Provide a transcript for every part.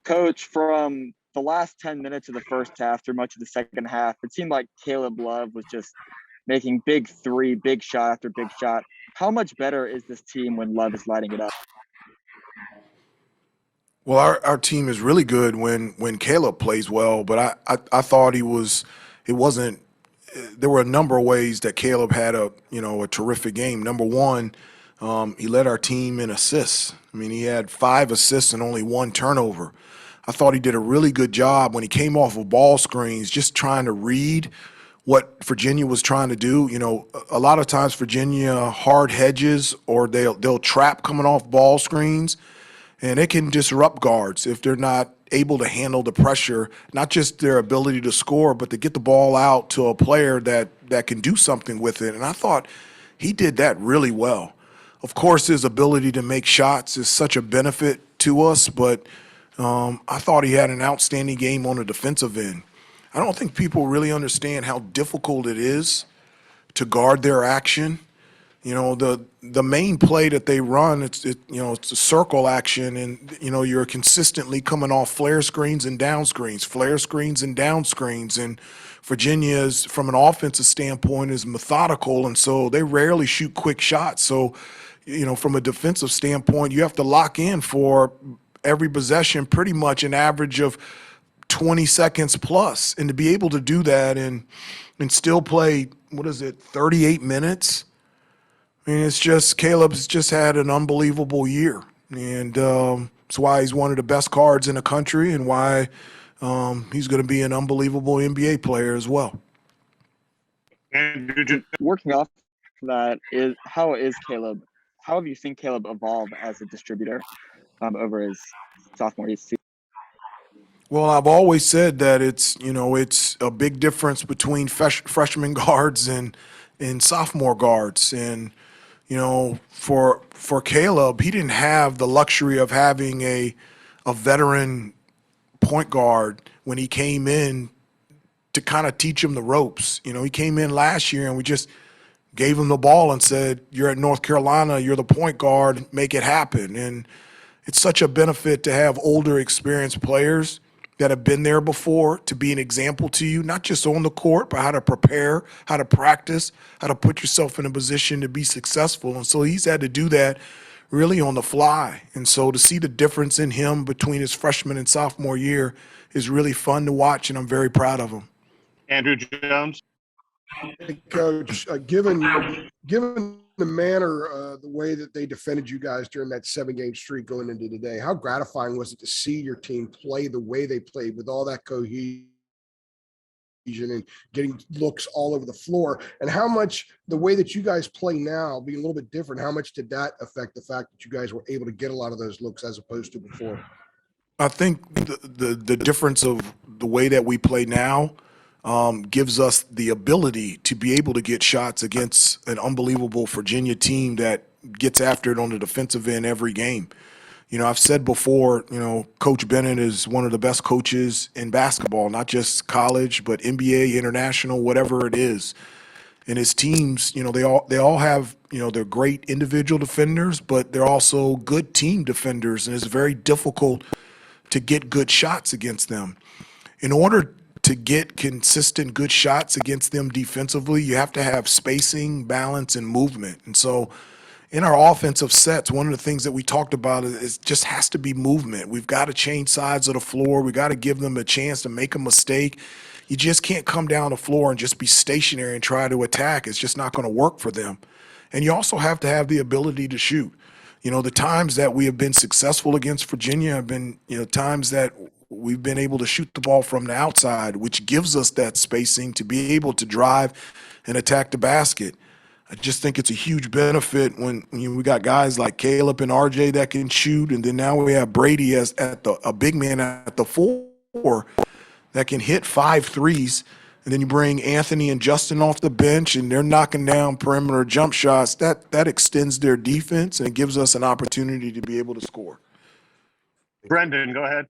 Coach, from the last 10 minutes of the first half through much of the second half, it seemed like Caleb Love was just making big shot after big shot. How much better is this team when Love is lighting it up? Well, our team is really good when Caleb plays well, but I thought it wasn't there were a number of ways that Caleb had a terrific game. Number one, he led our team in assists. I mean, he had 5 assists and only 1 turnover. I thought he did a really good job when he came off of ball screens, just trying to read what Virginia was trying to do. You know, a lot of times Virginia hard hedges or they'll trap coming off ball screens, and it can disrupt guards if they're not able to handle the pressure, not just their ability to score, but to get the ball out to a player that can do something with it. And I thought he did that really well. Of course, his ability to make shots is such a benefit to us, but I thought he had an outstanding game on the defensive end. I don't think people really understand how difficult it is to guard their action. You know, the main play that they run, it's a circle action, and you're consistently coming off flare screens and down screens, flare screens and down screens. And Virginia's, from an offensive standpoint, is methodical, and so they rarely shoot quick shots. So, from a defensive standpoint, you have to lock in for every possession, pretty much an average of 20 seconds plus, and to be able to do that and still play 38 minutes. I mean, it's just Caleb's just had an unbelievable year, and it's why he's one of the best cards in the country, and why he's going to be an unbelievable NBA player as well. And working off that, how have you seen Caleb evolve as a distributor over his sophomore season? Well, I've always said that it's a big difference between freshman guards and sophomore guards, and for Caleb, he didn't have the luxury of having a veteran point guard when he came in to kind of teach him the ropes. He came in last year and we just gave him the ball and said, "You're at North Carolina, you're the point guard, make it happen." And it's such a benefit to have older, experienced players that have been there before to be an example to you, not just on the court, but how to prepare, how to practice, how to put yourself in a position to be successful. And so he's had to do that really on the fly. And so to see the difference in him between his freshman and sophomore year is really fun to watch, and I'm very proud of him. Andrew Jones. Hey, Coach, given the manner, the way that they defended you guys during that 7-game streak going into today, how gratifying was it to see your team play the way they played with all that cohesion and getting looks all over the floor? And how much the way that you guys play now being a little bit different, how much did that affect the fact that you guys were able to get a lot of those looks as opposed to before? I think the difference of the way that we play now gives us the ability to be able to get shots against an unbelievable Virginia team that gets after it on the defensive end every game. I've said before, Coach Bennett is one of the best coaches in basketball, not just college, but NBA, international, whatever it is. And his teams, they all have, they're great individual defenders, but they're also good team defenders, and it's very difficult to get good shots against them. In order to get consistent good shots against them defensively, you have to have spacing, balance, and movement. And so in our offensive sets, one of the things that we talked about is just has to be movement. We've got to change sides of the floor. We got to give them a chance to make a mistake. You just can't come down the floor and just be stationary and try to attack. It's just not going to work for them. And you also have to have the ability to shoot. The times that we have been successful against Virginia have been, times that we've been able to shoot the ball from the outside, which gives us that spacing to be able to drive and attack the basket. I just think it's a huge benefit when we got guys like Caleb and RJ that can shoot, and then now we have Brady as a big man at the 4 that can hit 5 threes, and then you bring Anthony and Justin off the bench, and they're knocking down perimeter jump shots. That extends their defense and gives us an opportunity to be able to score. Brendan, go ahead.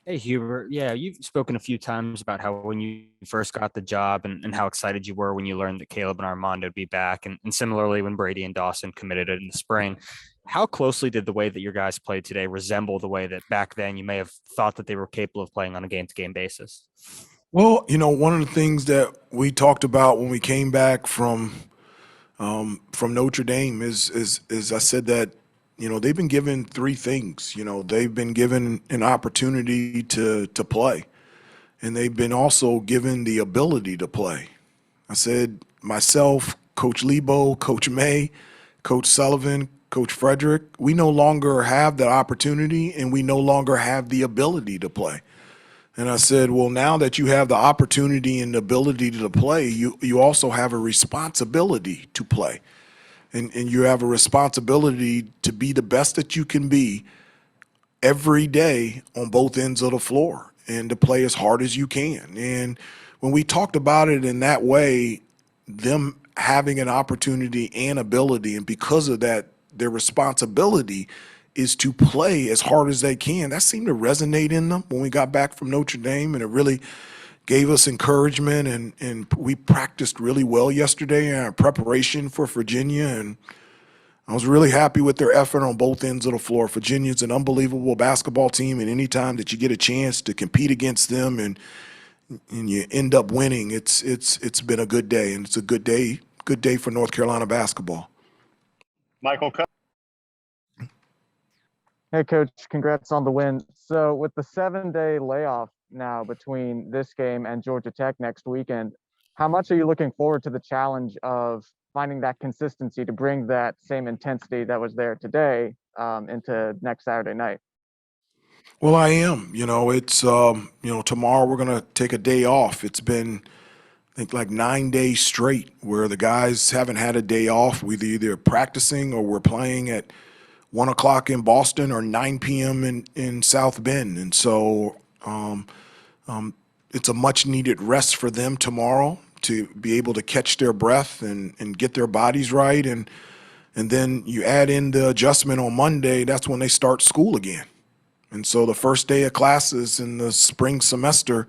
Hey, Hubert. Yeah, you've spoken a few times about how when you first got the job and how excited you were when you learned that Caleb and Armando would be back, and similarly when Brady and Dawson committed it in the spring. How closely did the way that your guys played today resemble the way that back then you may have thought that they were capable of playing on a game-to-game basis? Well, one of the things that we talked about when we came back from Notre Dame is I said that they've been given three things. They've been given an opportunity to play, and they've been also given the ability to play. I said myself, Coach Lebo, Coach May, Coach Sullivan, Coach Frederick, we no longer have the opportunity and we no longer have the ability to play. And I said, well, now that you have the opportunity and the ability to play, you also have a responsibility to play. And you have a responsibility to be the best that you can be every day on both ends of the floor and to play as hard as you can. And when we talked about it in that way, them having an opportunity and ability, and because of that, their responsibility is to play as hard as they can. That seemed to resonate in them when we got back from Notre Dame, and it really gave us encouragement, and we practiced really well yesterday in our preparation for Virginia, and I was really happy with their effort on both ends of the floor. Virginia's an unbelievable basketball team, and any time that you get a chance to compete against them and you end up winning, it's been a good day, and it's a good day for North Carolina basketball. Michael Cook. Hey, Coach, congrats on the win. So with the 7-day layoff now between this game and Georgia Tech next weekend, how much are you looking forward to the challenge of finding that consistency to bring that same intensity that was there today into next Saturday night? Well, I am. It's tomorrow we're gonna take a day off. It's been, I think, like 9 days straight where the guys haven't had a day off. We're either practicing or we're playing at 1 o'clock in Boston or 9 p.m. in South Bend, and so it's a much needed rest for them tomorrow to be able to catch their breath and get their bodies right, and then you add in the adjustment on Monday. That's when they start school again. And so the first day of classes in the spring semester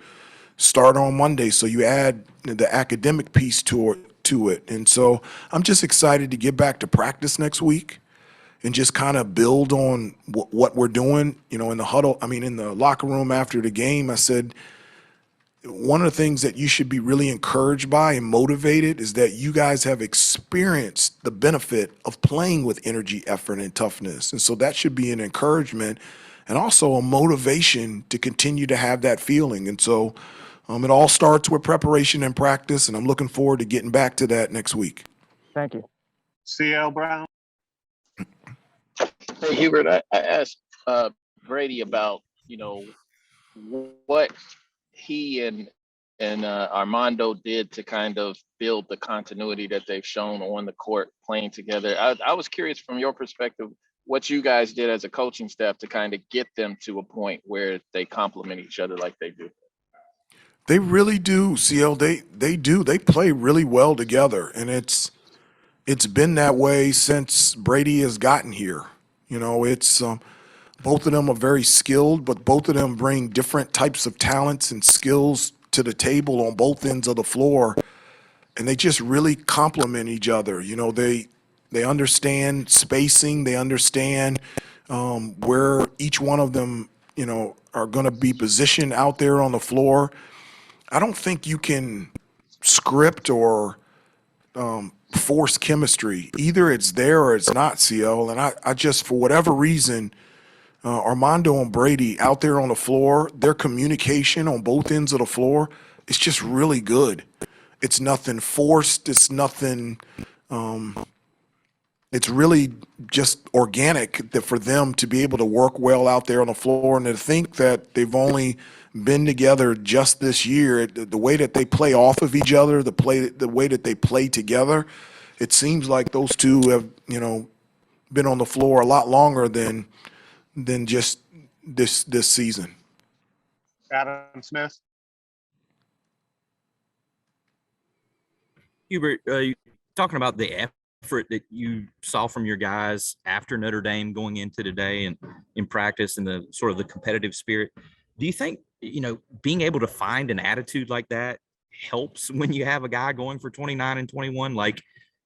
start on Monday. So you add the academic piece to it. And so I'm just excited to get back to practice next week and just kind of build on what we're doing. In the huddle, in the locker room after the game, I said, one of the things that you should be really encouraged by and motivated is that you guys have experienced the benefit of playing with energy, effort, and toughness. And so that should be an encouragement and also a motivation to continue to have that feeling. And so it all starts with preparation and practice, and I'm looking forward to getting back to that next week. Thank you. CL Brown. Hey, Hubert, I asked Brady about, what he and Armando did to kind of build the continuity that they've shown on the court playing together. I was curious from your perspective, what you guys did as a coaching staff to kind of get them to a point where they complement each other like they do. They really do, CL. They do. They play really well together, and it's been that way since Brady has gotten here. It's both of them are very skilled, but both of them bring different types of talents and skills to the table on both ends of the floor, and they just really complement each other. They understand spacing. They understand where each one of them, are going to be positioned out there on the floor. I don't think you can script or force chemistry. Either it's there or it's not, CL. And I just, for whatever reason, Armando and Brady out there on the floor, their communication on both ends of the floor is just really good. It's nothing forced. It's nothing. It's really just organic for them to be able to work well out there on the floor, and to think that they've only been together just this year. The way that they play off of each other, the way that they play together, it seems like those two have been on the floor a lot longer than just this season. Adam Smith. Hubert, talking about the effort that you saw from your guys after Notre Dame going into today and in practice and the sort of the competitive spirit, do you think, being able to find an attitude like that helps when you have a guy going for 29 and 21? Like,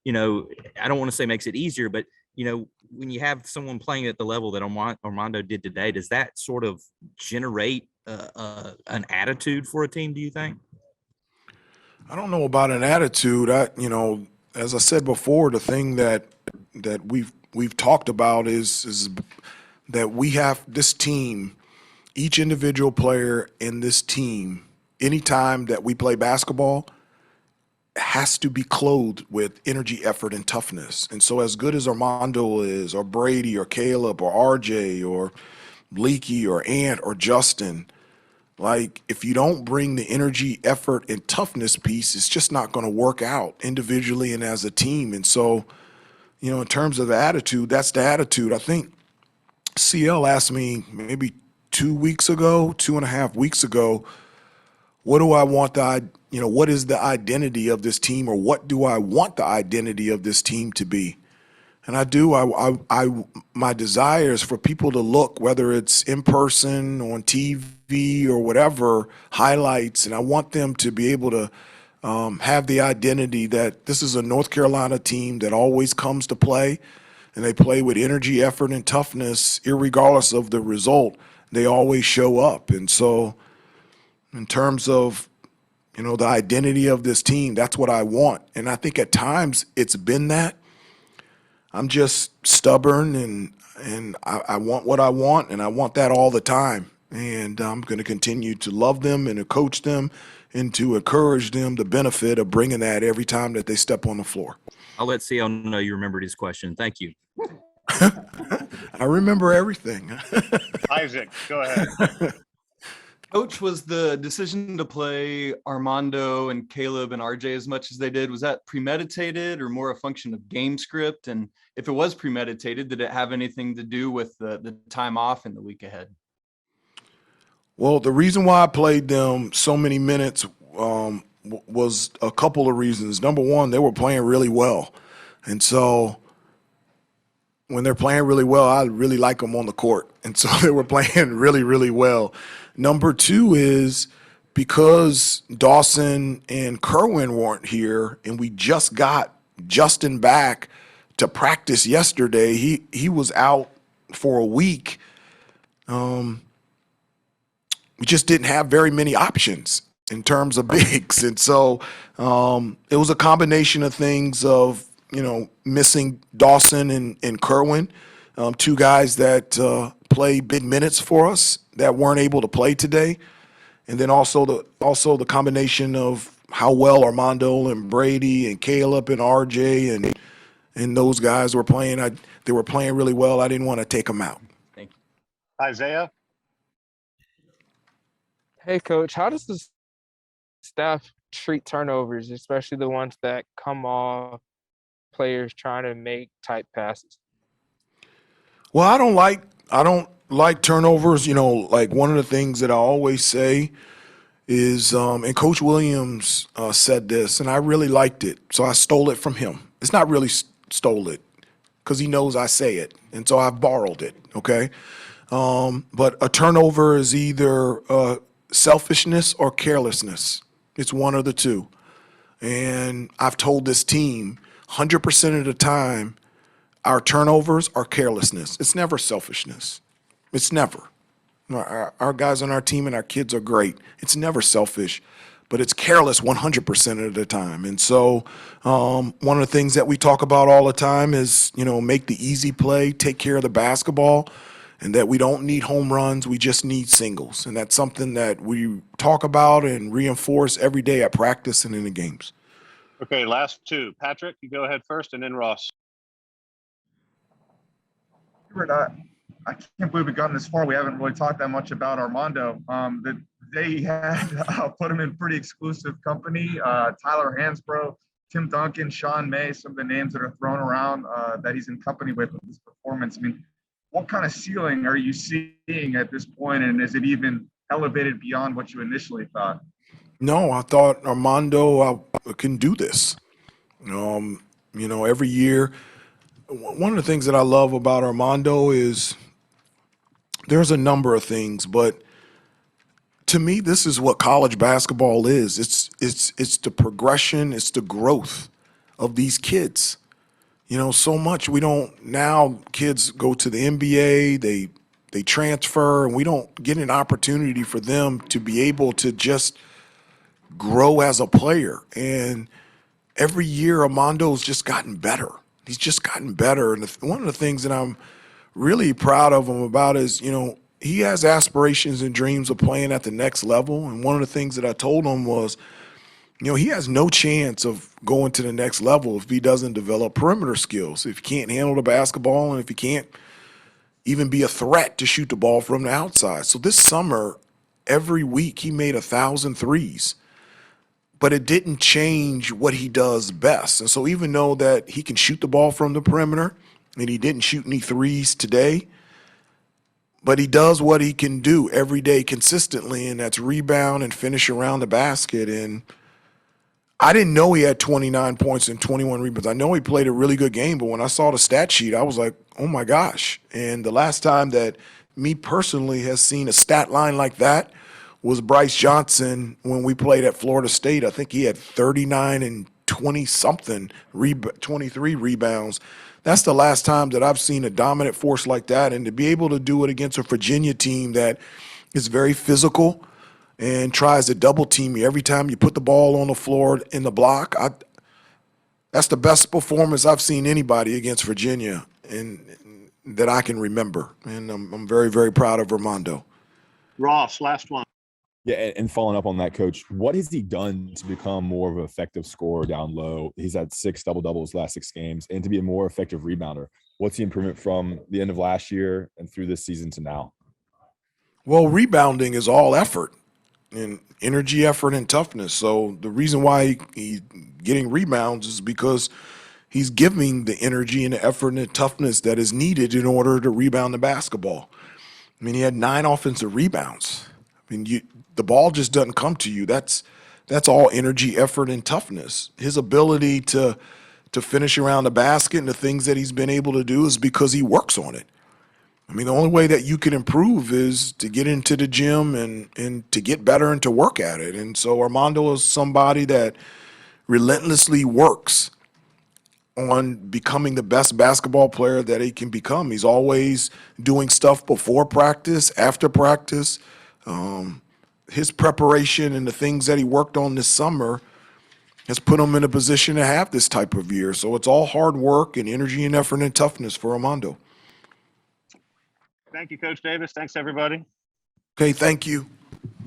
I don't want to say makes it easier, but when you have someone playing at the level that Armando did today, does that sort of generate an attitude for a team, do you think? I don't know about an attitude. As I said before, the thing that we've talked about is that we have this team, each individual player in this team, anytime that we play basketball, has to be clothed with energy, effort, and toughness. And so as good as Armando is, or Brady, or Caleb, or RJ, or Leaky, or Ant, or Justin, like, if you don't bring the energy, effort, and toughness piece, it's just not going to work out individually and as a team. And so, in terms of attitude, that's the attitude. I think CL asked me maybe 2.5 weeks ago, what do I want what is the identity of this team, or what do I want the identity of this team to be? And my desire is for people to look, whether it's in person, on TV, or whatever, highlights, and I want them to be able to have the identity that this is a North Carolina team that always comes to play, and they play with energy, effort, and toughness, irregardless of the result. They always show up. And so in terms of, the identity of this team, that's what I want. And I think at times it's been that. I'm just stubborn, and I want what I want, and I want that all the time. And I'm going to continue to love them and to coach them and to encourage them the benefit of bringing that every time that they step on the floor. I'll let CL know you remembered his question. Thank you. I remember everything. Isaac, go ahead. Coach, was the decision to play Armando and Caleb and RJ as much as they did, was that premeditated or more a function of game script? And if it was premeditated, did it have anything to do with the time off in the week ahead? Well, the reason why I played them so many minutes was a couple of reasons. Number one, they were playing really well. And so when they're playing really well, I really like them on the court. And so they were playing really, really well. Number two is because Dawson and Kerwin weren't here, and we just got Justin back to practice yesterday. He was out for a week. We just didn't have very many options in terms of bigs. And so it was a combination of things of, missing Dawson and Kerwin, two guys that play big minutes for us that weren't able to play today. And then also the combination of how well Armando and Brady and Caleb and RJ and those guys were playing. They were playing really well. I didn't want to take them out. Thank you. Isaiah? Hey, Coach, how does the staff treat turnovers, especially the ones that come off players trying to make tight passes? Well, I don't like turnovers. Like, one of the things that I always say is, and Coach Williams said this, and I really liked it, so I stole it from him. It's not really stole it, because he knows I say it, and so I've borrowed it, okay? But a turnover is either selfishness or carelessness. It's one of the two. And I've told this team 100% of the time, our turnovers are carelessness. It's never selfishness. It's never. Our guys on our team and our kids are great. It's never selfish, but it's careless 100% of the time. And so one of the things that we talk about all the time is, make the easy play, take care of the basketball, and that we don't need home runs, we just need singles. And that's something that we talk about and reinforce every day at practice and in the games. Okay, last two. Patrick, you go ahead first, and then Ross. Hubert, I can't believe we've gotten this far. We haven't really talked that much about Armando. They had put him in pretty exclusive company. Tyler Hansbrough, Tim Duncan, Sean May, some of the names that are thrown around that he's in company with this performance. I mean, what kind of ceiling are you seeing at this point, and is it even elevated beyond what you initially thought? No, I thought Armando can do this. Every year, one of the things that I love about Armando is there's a number of things, but to me, this is what college basketball is. It's the progression, it's the growth of these kids. so much. We don't now. Kids go to the NBA, they transfer, and we don't get an opportunity for them to be able to just grow as a player. And every year, Armando's just gotten better. He's just gotten better. And one of the things that I'm really proud of him about is, he has aspirations and dreams of playing at the next level. And one of the things that I told him was, he has no chance of going to the next level if he doesn't develop perimeter skills, if he can't handle the basketball, and if he can't even be a threat to shoot the ball from the outside. So this summer, every week, he made 1,000 threes, but it didn't change what he does best. And so even though that he can shoot the ball from the perimeter, and he didn't shoot any threes today, but he does what he can do every day consistently, and that's rebound and finish around the basket. And I didn't know he had 29 points and 21 rebounds. I know he played a really good game, but when I saw the stat sheet, I was like, oh my gosh. And the last time that me personally has seen a stat line like that was Bryce Johnson when we played at Florida State. I think he had 39 and 20-something, 23 rebounds. That's the last time that I've seen a dominant force like that. And to be able to do it against a Virginia team that is very physical and tries to double team you every time you put the ball on the floor in the block, that's the best performance I've seen anybody against Virginia and that I can remember. And I'm very, very proud of Armando. Ross, last one. Yeah, and following up on that, Coach, what has he done to become more of an effective scorer down low? He's had 6 double-doubles last 6 games, and to be a more effective rebounder. What's the improvement from the end of last year and through this season to now? Well, rebounding is all effort and energy, effort, and toughness. So the reason why he's getting rebounds is because he's giving the energy and the effort and the toughness that is needed in order to rebound the basketball. I mean, he had 9 offensive rebounds. I mean, the ball just doesn't come to you. That's all energy, effort, and toughness. His ability to finish around the basket and the things that he's been able to do is because he works on it. I mean, the only way that you can improve is to get into the gym and to get better and to work at it. And so Armando is somebody that relentlessly works on becoming the best basketball player that he can become. He's always doing stuff before practice, after practice. His preparation and the things that he worked on this summer has put him in a position to have this type of year. So it's all hard work and energy and effort and toughness for Armando. Thank you, Coach Davis. Thanks, everybody. Okay, thank you.